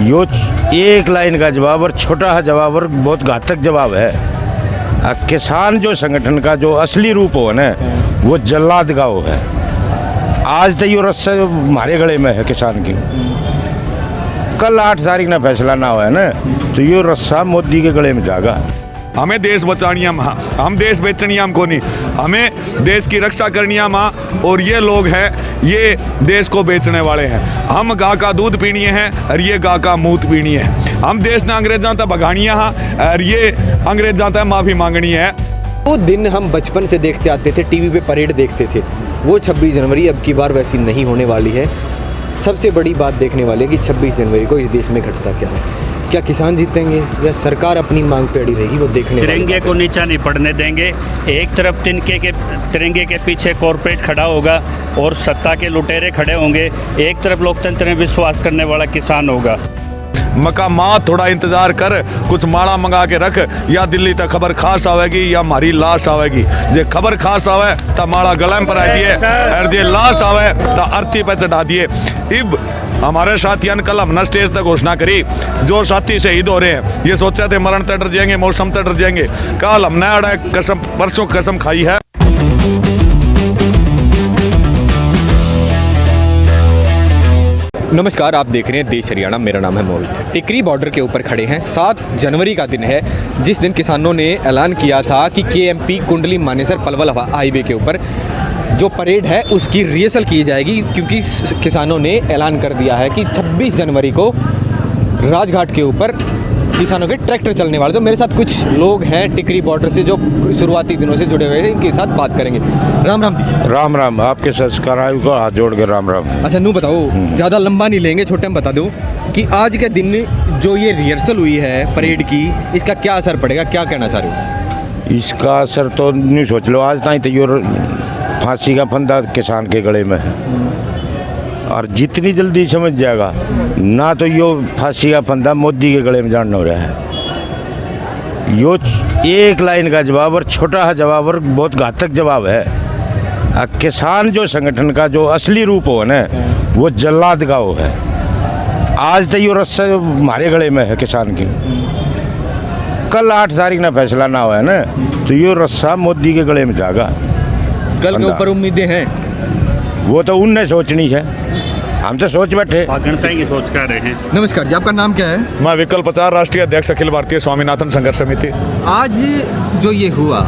यो एक लाइन का जवाब और छोटा सा जवाब और बहुत घातक जवाब है। किसान जो संगठन का जो असली रूप हो ना, वो जल्लाद का हो है। आज तो यो रस्सा जो हमारे गले में है किसान की, कल 8 तारीख ना फैसला ना हुआ है ना, तो यो रस्सा मोदी के गले में जाएगा। हमें देश बचानी है माँ, हम देश बेचनी हम को नहीं, हमें देश की रक्षा करनी है माँ। और ये लोग हैं, ये देश को बेचने वाले हैं। हम गाय का दूध पीनी है और ये गाय का मूत पीनी है। हम देश ने अंग्रेज़ों तक भगानिया है और ये अंग्रेज़ों तक माफ़ी मांगनी है। वो दिन हम बचपन से देखते आते थे, टीवी पे परेड देखते थे, वो 26 जनवरी अब की बार वैसी नहीं होने वाली है। सबसे बड़ी बात देखने वाले कि 26 जनवरी को इस देश में घटता क्या है। क्या किसान जीतेंगे या सरकार अपनी मांग पे अड़ी रहेगी, वो देखने वाली तिरंगे को नीचा नहीं पड़ने देंगे। एक तरफ तिरंगे के पीछे कॉरपोरेट खड़ा होगा और सत्ता के लुटेरे खड़े होंगे, एक तरफ लोकतंत्र में विश्वास करने वाला किसान होगा। मकामात थोड़ा इंतजार कर, कुछ माड़ा मंगा के रख, या दिल्ली तक खबर खास आवेगी या हमारी लाश आवेगी। जे खबर खास आवे तो माड़ा गलम पर आ दिए और जे लाश आवे तो अर्थी पे चढ़ा दिए। इब हमारे साथियों ने कल हमने स्टेज तक घोषणा करी, जो साथी शहीद हो रहे हैं ये सोचे थे मरण तक डर जाएंगे, मौसम तक डर जाएंगे। कल हमने अड़ा कसम, परसों कसम खाई है। नमस्कार, आप देख रहे हैं देश हरियाणा। मेरा नाम है मोहित। टिकरी बॉर्डर के ऊपर खड़े हैं। 7 जनवरी का दिन है, जिस दिन किसानों ने ऐलान किया था कि KMP कुंडली मानेसर पलवल हाईवे के ऊपर जो परेड है उसकी रिहर्सल की जाएगी, क्योंकि किसानों ने ऐलान कर दिया है कि 26 जनवरी को राजघाट के ऊपर किसानों के ट्रैक्टर चलने वाले। तो मेरे साथ कुछ लोग हैं टिकरी बॉर्डर से जो शुरुआती दिनों से जुड़े हुए हैं, इनके साथ बात करेंगे। राम राम जी। राम राम, आपके संस्कार को हाथ जोड़ के राम राम। अच्छा, नू बताओ, ज़्यादा लंबा नहीं लेंगे, छोटे में बता दो कि आज के दिन जो ये रिहर्सल हुई है परेड की, इसका क्या असर पड़ेगा, क्या कहना चाह रहे हो? इसका असर तो नहीं सोच लो, आज तक तो यो फांसी का फंदा किसान के गले में है, और जितनी जल्दी समझ जाएगा ना, तो यो फांसी का फंदा मोदी के गले में जान हो रहा है। यो एक लाइन का जवाब और छोटा सा जवाब और बहुत घातक जवाब है। किसान जो संगठन का जो असली रूप हो ना, वो जल्लाद का हो है। आज तो यो रस्सा जो हमारे गले में है किसान की, कल 8 तारीख ना फैसला ना हुआ है ना, तो यो रस्सा मोदी के गले में जाएगा। कल के ऊपर उम्मीदें हैं? वो तो उनने सोचनी है, हम तो सोच बैठे। सोच कर रहे हैं। नमस्कार जी, आपका नाम क्या है? मैं विकल्प 4 राष्ट्रीय अध्यक्ष अखिल भारतीय स्वामीनाथन संघर्ष समिति। आज जो ये हुआ,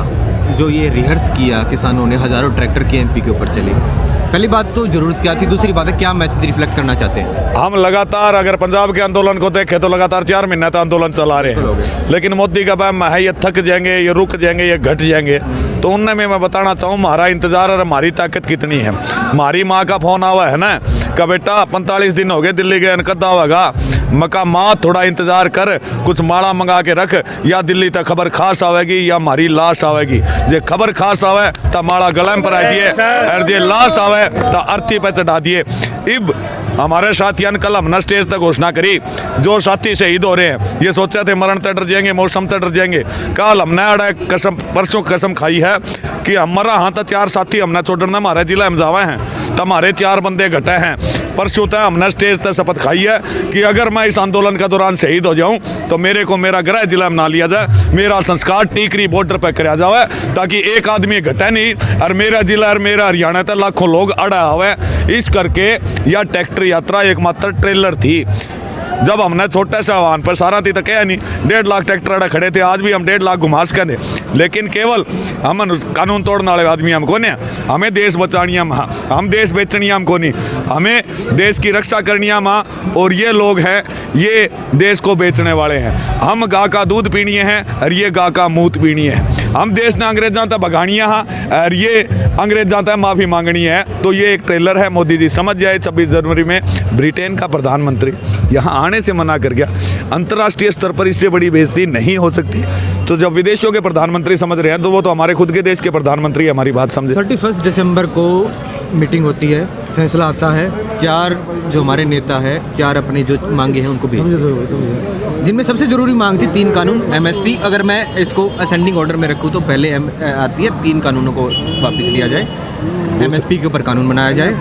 जो ये रिहर्स किया किसानों ने, हज़ारों ट्रैक्टर KMP के ऊपर चले, पहली बात तो जरूरत क्या थी, दूसरी बात है क्या मैसेज रिफ्लेक्ट करना चाहते हैं? हम लगातार अगर पंजाब के आंदोलन को देखें तो लगातार 4 महीने तक आंदोलन चला रहे हैं, लेकिन मोदी का बहम है ये थक जाएंगे, ये रुक जाएंगे, ये घट जाएंगे। तो उनने में मैं बताना चाहूँ, हमारा इंतजार और हमारी ताकत कितनी है। हमारी माँ का फोन आवा है ना का बेटा 45 दिन हो गए दिल्ली गए, कदा होगा मकामात थोड़ा इंतजार कर, कुछ माड़ा मंगा के रख, या दिल्ली तक खबर खास आवेगी या हमारी लाश आवेगी। जे खबर खास आवे तो माड़ा गलम पर आ दिए और जे लाश आवे तो अर्थी पे चढ़ा दिए। इब हमारे साथियों ने कल हमने स्टेज तक घोषणा करी, जो साथी शहीद हो रहे हैं ये सोचे थे मरण तक डर जाएंगे, मौसम तक डर जाएंगे। कल हमने अड़ा कसम, परसों कसम खाई है कि हमारा हाँ तो 4 साथी हमने छोड़ना हमारे जिला में जावे हैं, तो हमारे 4 बंदे घटे हैं। परसों तक हमने स्टेज तक शपथ खाई है कि अगर मैं इस आंदोलन के दौरान शहीद हो जाऊं तो मेरे को मेरा गृह जिला में ना लिया जाए, मेरा संस्कार टिकरी बॉर्डर पर कराया जाए, ताकि एक आदमी घटे नहीं और मेरा जिला और मेरा हरियाणा तक लाखों लोग अड़ा हुए। इस करके यह ट्रैक्टर यात्रा एकमात्र ट्रेलर थी। जब हमने छोटे से आह्वान पर सारा थी तो क्या नहीं, 1.5 लाख ट्रैक्टर अड़े खड़े थे, आज भी हम 1.5 लाख घुमा सके थे, लेकिन केवल हम कानून तोड़ने वाले आदमी हमको नहीं, हमें देश बचानी है माँ, हम देश बेचनी है हमको नहीं, हमें देश की रक्षा करनी है माँ। और ये लोग हैं, ये देश को बेचने वाले हैं। हम गाय का दूध पीनी है और ये गाय का मूत पीनी है। हम देश ने अंग्रेज़ों तक भगानिया है और ये अंग्रेज़ों तक माफ़ी मांगनी है। तो ये एक ट्रेलर है, मोदी जी समझ जाए। 26 जनवरी में ब्रिटेन का प्रधानमंत्री यहाँ आने से मना कर गया। अंतर्राष्ट्रीय स्तर पर इससे बड़ी बेइज्जती नहीं हो सकती। तो जब विदेशों के प्रधानमंत्री समझ रहे हैं तो वो तो हमारे खुद के देश के प्रधानमंत्री हमारी बात समझे। 31 दिसंबर को मीटिंग होती है, फैसला आता है, 4 जो हमारे नेता है, 4 अपने जो मांगे हैं उनको भेजते हैं, जिनमें सबसे ज़रूरी मांग थी 3 कानून MSP। अगर मैं इसको असेंडिंग ऑर्डर में रखूँ तो पहले आती है 3 कानूनों को वापस लिया जाए, MSP के ऊपर कानून बनाया जाए,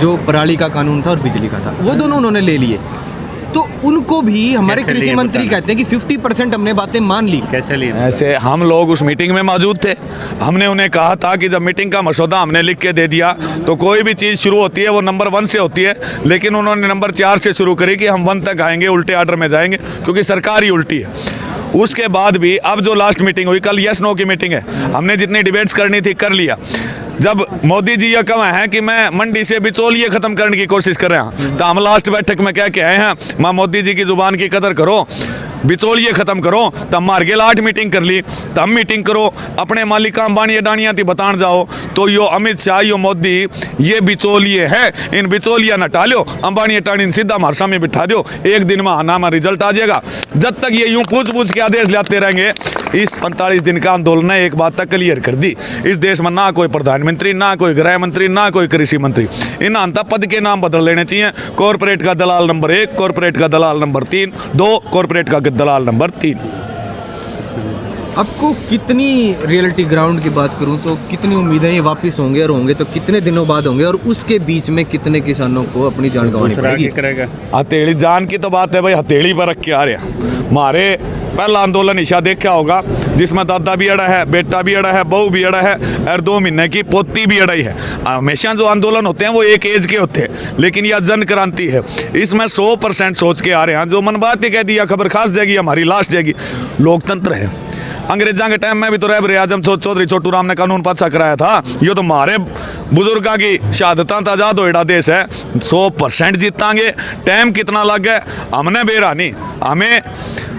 जो पराली का कानून था और बिजली का था, वो दोनों उन्होंने ले लिए। तो उनको भी हमारे कैसे कृषि लिए मंत्री बताना? कहते हैं कि 50% हमने बातें मान ली। कैसे लिए? ऐसे हम लोग उस मीटिंग में मौजूद थे। हमने उन्हें कहा था कि जब मीटिंग का मसौदा हमने लिख के दे दिया तो कोई भी चीज़ शुरू होती है वो नंबर 1 से होती है, लेकिन उन्होंने नंबर 4 से शुरू करी कि हम 1 तक आएंगे, उल्टे आर्डर में जाएंगे, क्योंकि सरकार ही उल्टी है। उसके बाद भी अब जो लास्ट मीटिंग हुई, कल यस नो की मीटिंग है, हमने जितनी डिबेट्स करनी थी कर लिया। जब मोदी जी ये कहा है कि मैं मंडी से बिचौलिए खत्म करने की कोशिश कर रहे हैं, तो हम लास्ट बैठक में क्या कह आए हैं, माँ मोदी जी की जुबान की कदर करो, बिचौलिए खत्म करो। तब मार के 8 मीटिंग कर ली, तब मीटिंग करो, अपने मालिक अंबानी अडानिया थी बतान जाओ तो यो अमित शाह यो मोदी ये बिचौलिए है, इन बिचौलिया न टालो, अंबानी अडानी सीधा हमारे सामने बिठा दो, एक दिन में आना में रिजल्ट आ जाएगा। जब तक ये यूं पूछ के आदेश लाते रहेंगे, इस 45 दिन का आंदोलन ने एक बात तक क्लियर कर दी, इस देश में ना कोई प्रधानमंत्री, ना कोई गृह मंत्री, ना कोई कृषि मंत्री। इन अंता पद के नाम बदल लेने चाहिए, कॉरपोरेट का दलाल नंबर 1, कॉरपोरेट का दलाल नंबर 3, 2 कॉरपोरेट का दलाल नंबर 3। आपको कितनी रियलिटी ग्राउंड की बात करूं तो कितनी उम्मीदें ये वापस होंगे, और होंगे तो कितने दिनों बाद होंगे, और उसके बीच में कितने किसानों को अपनी जान गंवानी दूसरा पड़ेगी? आगे करेगा। हथेली जान की तो बात है भाई, हथेली पर रख के आ रहे हैं। हमारे पहला आंदोलन ईशा देखा होगा, जिसमें दादा भी अड़ा है, बेटा भी अड़ा है, बहू भी अड़ा है, और 2 महीने की पोती भी अड़ाई है। हमेशा जो आंदोलन होते हैं वो एक एज के होते हैं, लेकिन यह जन क्रांति है, इसमें 100% सोच के आ रहे हैं। जो मन बात ही कह दी खबर खास जाएगी, हमारी लाश जाएगी। लोकतंत्र है, अंग्रेजा के टाइम में भी तो रह रहे, आजम चौधरी छोटू राम ने कानून पासा कराया था। ये तो हमारे बुजुर्गों की शहादत आजाद होएड़ा देश है, 100% जीतांगे। टाइम कितना लग गया हमने बेरानी, हमें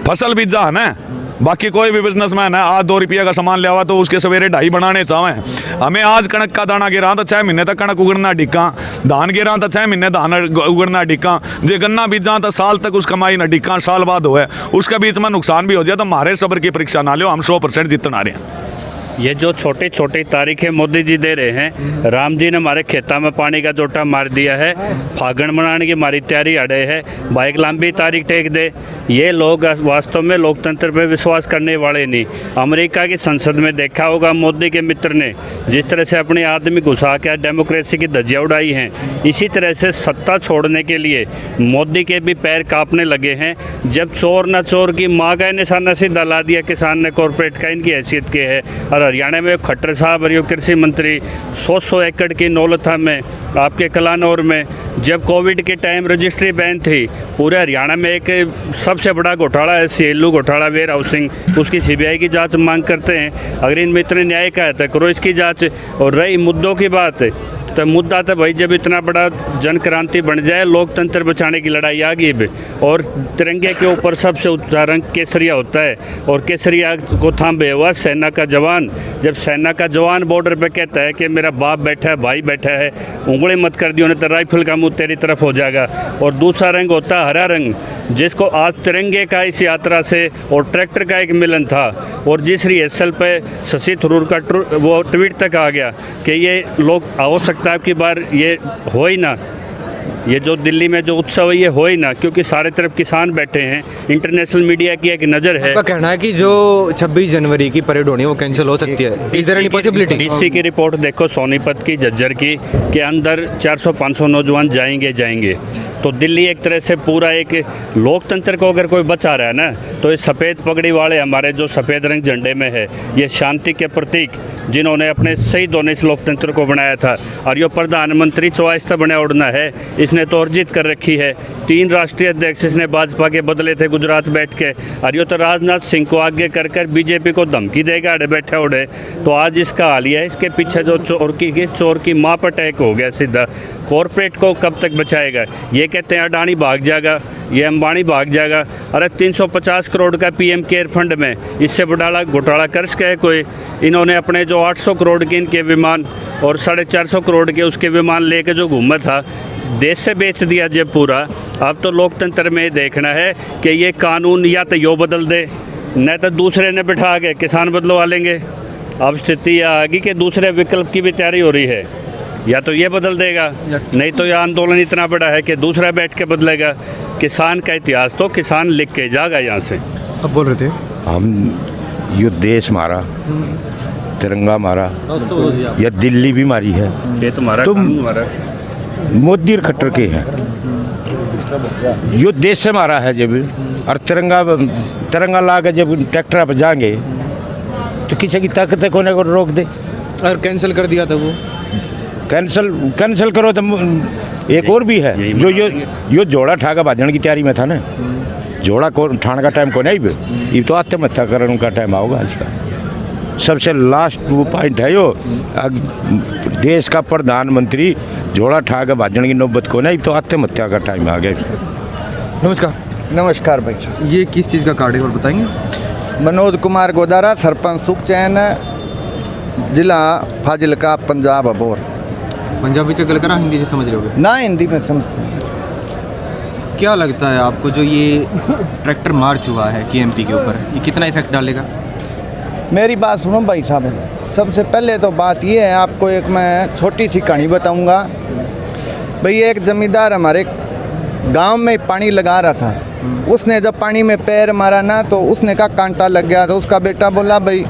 फसल बीजा है ना, बाकी कोई भी बिजनेसमैन है आज 2 रुपये का सामान लिया हुआ तो उसके सवेरे 2.5 बनाने चाहें। हमें आज कणक का दाना गिरा तो 6 महीने तक कणक उगड़ना डिक्का, धान गिरा तो 6 महीने धान उगड़ना डिक्का, जो गन्ना बीजा तो साल तक उस कमाई ना डिक्का, साल बाद हो उसका बीच में नुकसान भी हो जाए। तो हमारे सब्र की परीक्षा ना लो, हम 100% जीतने आ रहे हैं। ये जो छोटी छोटी तारीखें मोदी जी दे रहे हैं, राम जी ने हमारे खेता में पानी का जोटा मार दिया है, फागण मनाने की हमारी तैयारी अड़े है, बाइक लंबी तारीख टेक दे। ये लोग वास्तव में लोकतंत्र पे विश्वास करने वाले नहीं। अमेरिका की संसद में देखा होगा मोदी के मित्र ने जिस तरह से अपने आदमी घुसा के डेमोक्रेसी की धज्जियां उड़ाई हैं, इसी तरह से सत्ता छोड़ने के लिए मोदी के भी पैर कांपने लगे हैं। जब चोर न चोर की माँ का निशाना सीधा ला दिया किसान ने, कॉरपोरेट का इनकी हैसियत के है। और हरियाणा में खट्टर साहब और कृषि मंत्री 100 एकड़ की नौलथा में, आपके कलानौर में जब कोविड के टाइम रजिस्ट्री बैन थी, पूरे हरियाणा में एक सबसे बड़ा घोटाला है सीएलयू घोटाला, वेयर हाउसिंग, उसकी सीबीआई की जांच मांग करते हैं। अगर इन मित्र न्याय का है तो करो इसकी जांच। और रही मुद्दों की बात, तो मुद्दा तो भाई जब इतना बड़ा जन क्रांति बन जाए, लोकतंत्र बचाने की लड़ाई आ गई, और तिरंगे के ऊपर सबसे ऊंचा रंग केसरिया होता है, और केसरिया को थामे हुआ सेना का जवान। जब सेना का जवान बॉर्डर पे कहता है कि मेरा बाप बैठा है, भाई बैठा है, उंगली मत कर दियो नहीं तो राइफल का मुंह तेरी तरफ हो जाएगा। और दूसरा रंग होता है हरा रंग, जिसको आज तिरंगे का इस यात्रा से और ट्रैक्टर का एक मिलन था, और जिस रिहर्सल पे शशि थरूर का वो ट्वीट तक आ गया कि ये लोग हो सकता है कि बार ये हो ही ना, ये जो दिल्ली में जो उत्सव है ये हो ही ना, क्योंकि सारे तरफ किसान बैठे हैं। इंटरनेशनल मीडिया की एक नज़र है। आपका कहना है कि जो 26 जनवरी की परेड होनी है वो कैंसिल हो सकती है, is there any possibility? DC की रिपोर्ट देखो सोनीपत की, झज्जर की, के अंदर 400-500 नौजवान जाएंगे। तो दिल्ली एक तरह से पूरा एक लोकतंत्र को अगर कोई बचा रहा है ना, तो ये सफ़ेद पगड़ी वाले हमारे जो सफ़ेद रंग झंडे में है, ये शांति के प्रतीक जिन्होंने अपने शहीदों ने इस लोकतंत्र को बनाया था। और ये प्रधानमंत्री चॉइस से बने उड़ना है, इसने तो अर्जित कर रखी है। 3 राष्ट्रीय अध्यक्ष इसने भाजपा के बदले थे गुजरात बैठ के, और ये तो राजनाथ सिंह को आगे कर बीजेपी को धमकी देगा अड़े बैठे उड़े। तो आज इसका हाल है, इसके पीछे जो चोर की माँ पर अटैक हो गया सीधा। कॉरपोरेट को कब तक बचाएगा? ये कहते हैं अडानी भाग जाएगा, ये अंबानी भाग जाएगा। अरे 350 करोड़ का पीएम केयर फंड में इससे बड़ा घोटाला कर सके है कोई? इन्होंने अपने जो 800 करोड़ के इनके विमान और 450 करोड़ के उसके विमान लेके जो घूमा था, देश से बेच दिया जब पूरा। अब तो लोकतंत्र में देखना है कि ये कानून या तो यो बदल दे, नहीं तो दूसरे ने बिठा के किसान बदलवा लेंगे। अब स्थिति यह आ गई कि दूसरे विकल्प की भी तैयारी हो रही है, या तो ये बदल देगा, नहीं तो यह आंदोलन इतना बड़ा है कि दूसरा बैठ के बदलेगा। किसान का इतिहास तो किसान लिख के जाएगा यहाँ से। अब बोल रहे थे हम यो देश मारा, तिरंगा मारा, या दिल्ली भी मारी है, ये तुम्हारा तुम- काम हमारा। मोदी और खट्टर के हैं। यो देश से मारा है जब, और तिरंगा ला के जब ट्रैक्टर पर जाएंगे तो किसी की ताकत कोने को रोक दे। और कैंसिल कर दिया था वो। कैंसिल करो तो एक और भी है जो यो जोड़ा ठाका भाजन की तैयारी में था ना। जोड़ा को ठाण का टाइम को नहीं भी, ये तो आत्महत्या करने का टाइम आओगा आज का। सबसे लास्ट वो पॉइंट है यो, देश का प्रधानमंत्री जोड़ा ठाका भाजन की नौबत को नहीं, तो आत्महत्या का टाइम आ गया। नमस्कार। नमस्कार भाई। ये किस चीज़ का कार्ड है और बताएंगे? मनोज कुमार गोदारा, सरपंच सुखचैन, जिला फाजिलका, पंजाब अबोर। पंजाबी से गल करा, हिंदी से समझ रहे होगे? ना हिंदी में समझते हैं। क्या लगता है आपको जो ये ट्रैक्टर मार्च हुआ है केएमपी के ऊपर, ये कितना इफेक्ट डालेगा? मेरी बात सुनो भाई साहब, सबसे पहले तो बात ये है, आपको एक मैं छोटी सी कहानी बताऊंगा। भाई एक ज़मींदार हमारे गांव में पानी लगा रहा था, उसने जब पानी में पैर मारा ना तो उसने कहा कांटा लग गया। तो उसका बेटा बोला भाई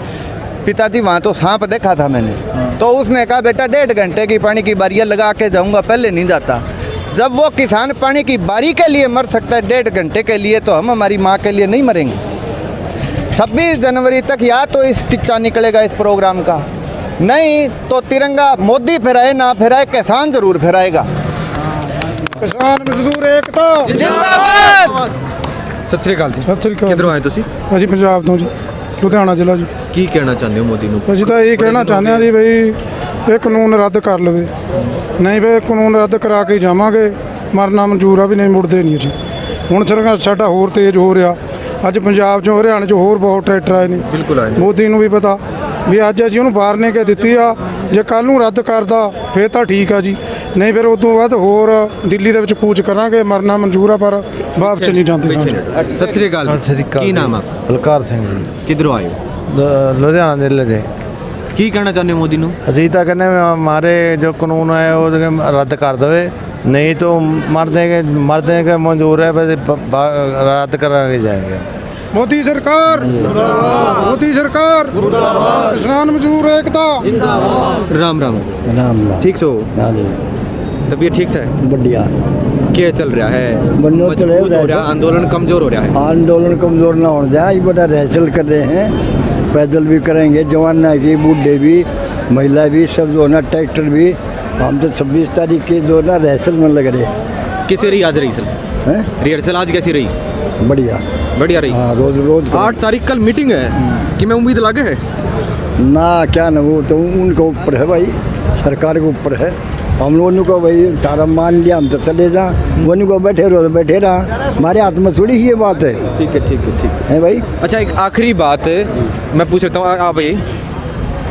पिताजी वहाँ तो सांप देखा था मैंने। तो उसने कहा बेटा 1.5 घंटे की पानी की बारियाँ लगा के जाऊँगा, पहले नहीं जाता। जब वो किसान पानी की बारी के लिए मर सकता है 1.5 घंटे के लिए, तो हम हमारी माँ के लिए नहीं मरेंगे। 26 जनवरी तक या तो इस पिक्चा निकलेगा इस प्रोग्राम का, नहीं तो तिरंगा मोदी फहराए ना फहराए, किसान जरूर फहराएगा। किसान मजदूर एकता जिंदाबाद। सत श्री अकाल जी। ਸਤਿ ਸ੍ਰੀ ਅਕਾਲ। ਕਿੱਧਰੋਂ ਆਏ ਤੁਸੀਂ? ਅਸੀਂ ਪੰਜਾਬ ਤੋਂ ਜੀ, ਲੁਧਿਆਣਾ ਜ਼ਿਲ੍ਹਾ ਜੀ। ਕੀ ਕਹਿਣਾ ਚਾਹੁੰਦੇ ਹੋ ਮੋਦੀ ਨੂੰ? ਅਸੀਂ ਤਾਂ ਇਹ ਕਹਿਣਾ ਚਾਹੁੰਦੇ ਹਾਂ ਜੀ ਬਈ ਇਹ ਕਾਨੂੰਨ ਰੱਦ ਕਰ ਲਵੇ, ਨਹੀਂ ਬਈ ਕਾਨੂੰਨ ਰੱਦ ਕਰਾ ਕੇ ਜਾਵਾਂਗੇ, ਮਰਨਾ ਮਨਜ਼ੂਰ ਆ ਵੀ ਨਹੀਂ ਮੁੜਦੇ ਨਹੀਂ ਜੀ। ਹੁਣ ਸਰਕਾਰ ਸਾਡਾ ਹੋਰ ਤੇਜ਼ ਹੋ ਰਿਹਾ, ਅੱਜ ਪੰਜਾਬ 'ਚੋਂ ਹਰਿਆਣੇ 'ਚੋਂ ਹੋਰ ਬਹੁਤ ਟਰੈਕਟਰ ਆਏ ਨੇ। ਬਿਲਕੁਲ ਆਏ ਨੇ। ਮੋਦੀ ਨੂੰ ਵੀ ਪਤਾ ਵੀ ਅੱਜ ਅਸੀਂ ਉਹਨੂੰ ਵਾਰਨਿੰਗ ਦਿੱਤੀ ਆ, ਜੇ ਕੱਲ੍ਹ ਨੂੰ ਰੱਦ ਕਰਦਾ ਫਿਰ ਤਾਂ ਠੀਕ ਆ ਜੀ, ਨਹੀਂ ਫਿਰ ਉਦੋਂ ਬਾਅਦ ਹੋਰ ਦਿੱਲੀ ਦੇ ਵਿੱਚ ਕੂਚ ਕਰਾਂਗੇ। ਮਰਨਾ ਮਨਜ਼ੂਰ ਆ ਪਰ ਵਾਪਸ ਨਹੀਂ ਜਾਂਦੇ। ਸਤਿ ਸ੍ਰੀ ਅਕਾਲ। ਸਤਿ ਸ੍ਰੀ ਅਕਾਲ। ਕੀ ਨਾਮ ਆ? ਬਲਕਾਰ ਸਿੰਘ ਜੀ, ਕਿੱਧਰੋਂ ਆਏ ਹੋ? ਲੁਧਿਆਣਾ ਜ਼ਿਲ੍ਹੇ ਦੇ। ਕੀ ਕਹਿਣਾ ਚਾਹੁੰਦੇ ਹੋ ਮੋਦੀ ਨੂੰ? ਅਸੀਂ ਤਾਂ ਕਹਿੰਦੇ ਹਾਂ हमारे जो कानून है वो रद्द कर देवे, नहीं तो मर देंगे मंजूर है, बस रद्द कराके जाएंगे। मोदी सरकार मुर्दाबाद, मोदी सरकार मुर्दाबाद, किसान मजदूर एकता राम राम। राम राम। ठीक सो? तबीयत ठीक से? बढ़िया। क्या चल रहा है? बढ़िया चल रहा है। मजबूत हो रहा है, आंदोलन कमजोर हो रहा है? आंदोलन कमजोर ना हो जाए, बड़ा रेसल कर रहे हैं, पैदल भी करेंगे, जवान की बूढ़े भी, महिला भी, सब जो है ना, ट्रैक्टर भी। हम तो 26 तारीख के जो ना रेसल में लग रहे कैसे रही आज रिहर्सल? हैं। रिहर्सल आज कैसी रही? बढ़िया बढ़िया रही। हाँ, रोज रोज 8 तारीख कल मीटिंग है कि मैं उम्मीद लगे है ना, क्या ना, वो तो उनके ऊपर है भाई, सरकार के ऊपर है। हम लोगों को भाई तारा मान लिया, हम तो चले जा, वो को बैठे रहो तो बैठे रहा, हमारे हाथ में थोड़ी ये बात है। ठीक है, ठीक है, ठीक है भाई। अच्छा, एक आखिरी बात मैं पूछ लेता हूँ आप भाई,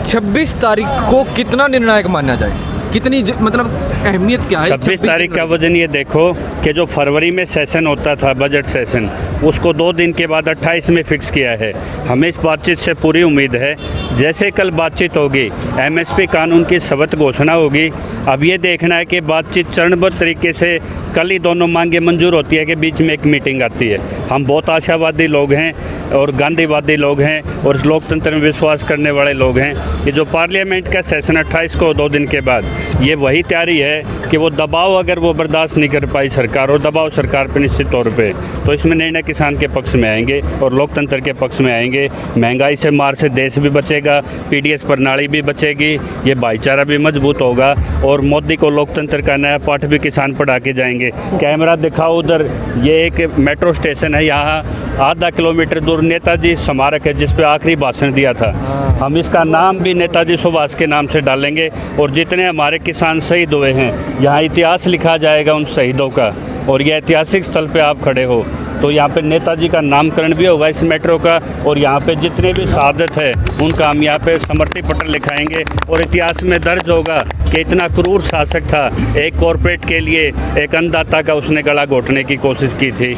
26 तारीख को कितना निर्णायक मानना चाहिए? कितनी मतलब अहमियत क्या है? 26 तारीख का वजन ये देखो कि जो फरवरी में सेशन होता था बजट सेशन, उसको 2 दिन के बाद 28 में फिक्स किया है। हमें इस बातचीत से पूरी उम्मीद है, जैसे कल बातचीत होगी, एमएसपी कानून की सख्त घोषणा होगी। अब ये देखना है कि बातचीत चरणबद्ध तरीके से कल ही दोनों मांगे मंजूर होती है कि बीच में एक मीटिंग आती है। हम बहुत आशावादी लोग हैं और गांधीवादी लोग हैं और लोकतंत्र में विश्वास करने वाले लोग हैं। ये जो पार्लियामेंट का सेशन 28 को 2 दिन के बाद, ये वही तैयारी है कि वो दबाव अगर वो बर्दाश्त नहीं कर पाई सरकार, और दबाव सरकार पर निश्चित तौर पे, तो इसमें निर्णय किसान के पक्ष में आएंगे और लोकतंत्र के पक्ष में आएंगे। महंगाई से मार से देश भी बचेगा, पीडीएस प्रणाली भी बचेगी, ये भाईचारा भी मजबूत होगा और मोदी को लोकतंत्र का नया पाठ भी किसान पढ़ा के जाएंगे। कैमरा दिखाओ उधर, ये एक मेट्रो स्टेशन है, यहाँ आधा किलोमीटर दूर नेताजी स्मारक है जिस पे आखिरी भाषण दिया था। हम इसका नाम भी नेताजी सुभाष के नाम से डालेंगे और जितने हमारे किसान शहीद हुए हैं, यहाँ इतिहास लिखा जाएगा उन शहीदों का। और यह ऐतिहासिक स्थल पे आप खड़े हो तो यहाँ पे नेताजी का नामकरण भी होगा इस मेट्रो का, और यहाँ पे जितने भी शहादत है उनका हम यहाँ पे स्मृति पटल लिखाएंगे और इतिहास में दर्ज होगा कि इतना क्रूर शासक था, एक कॉरपोरेट के लिए एक अन्नदाता का उसने गला घोटने की कोशिश की थी।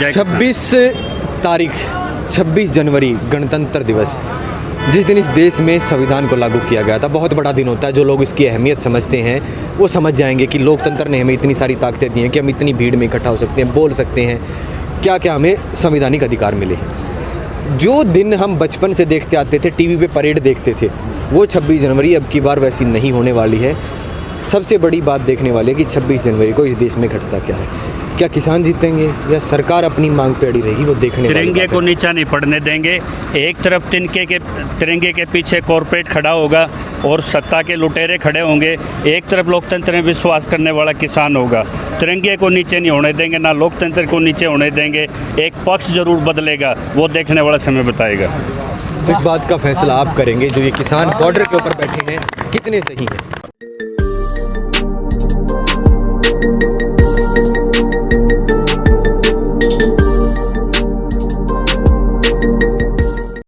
26 तारीख 26 जनवरी गणतंत्र दिवस, जिस दिन इस देश में संविधान को लागू किया गया था, बहुत बड़ा दिन होता है। जो लोग इसकी अहमियत समझते हैं वो समझ जाएंगे कि लोकतंत्र ने हमें इतनी सारी ताकतें दी हैं कि हम इतनी भीड़ में इकट्ठा हो सकते हैं, बोल सकते हैं, क्या क्या हमें संवैधानिक अधिकार मिले हैं। जो दिन हम बचपन से देखते आते थे, टीवी पे परेड देखते थे, वो 26 जनवरी अब की बार वैसी नहीं होने वाली है। सबसे बड़ी बात देखने वाली है कि 26 जनवरी को इस देश में घटता क्या है, क्या किसान जीतेंगे या सरकार अपनी मांग पे अड़ी रहेगी, वो देखने वाली तिरंगे बात को है। नीचा नहीं पड़ने देंगे। एक तरफ तिरंगे के पीछे कॉरपोरेट खड़ा होगा और सत्ता के लुटेरे खड़े होंगे, एक तरफ लोकतंत्र में विश्वास करने वाला किसान होगा। तिरंगे को नीचे नहीं होने देंगे, ना लोकतंत्र को नीचे होने देंगे। एक पक्ष जरूर बदलेगा, वो देखने वाला समय बताएगा। तो इस बात का फैसला आप करेंगे, जो ये किसान बॉर्डर के ऊपर बैठे हैं कितने सही हैं?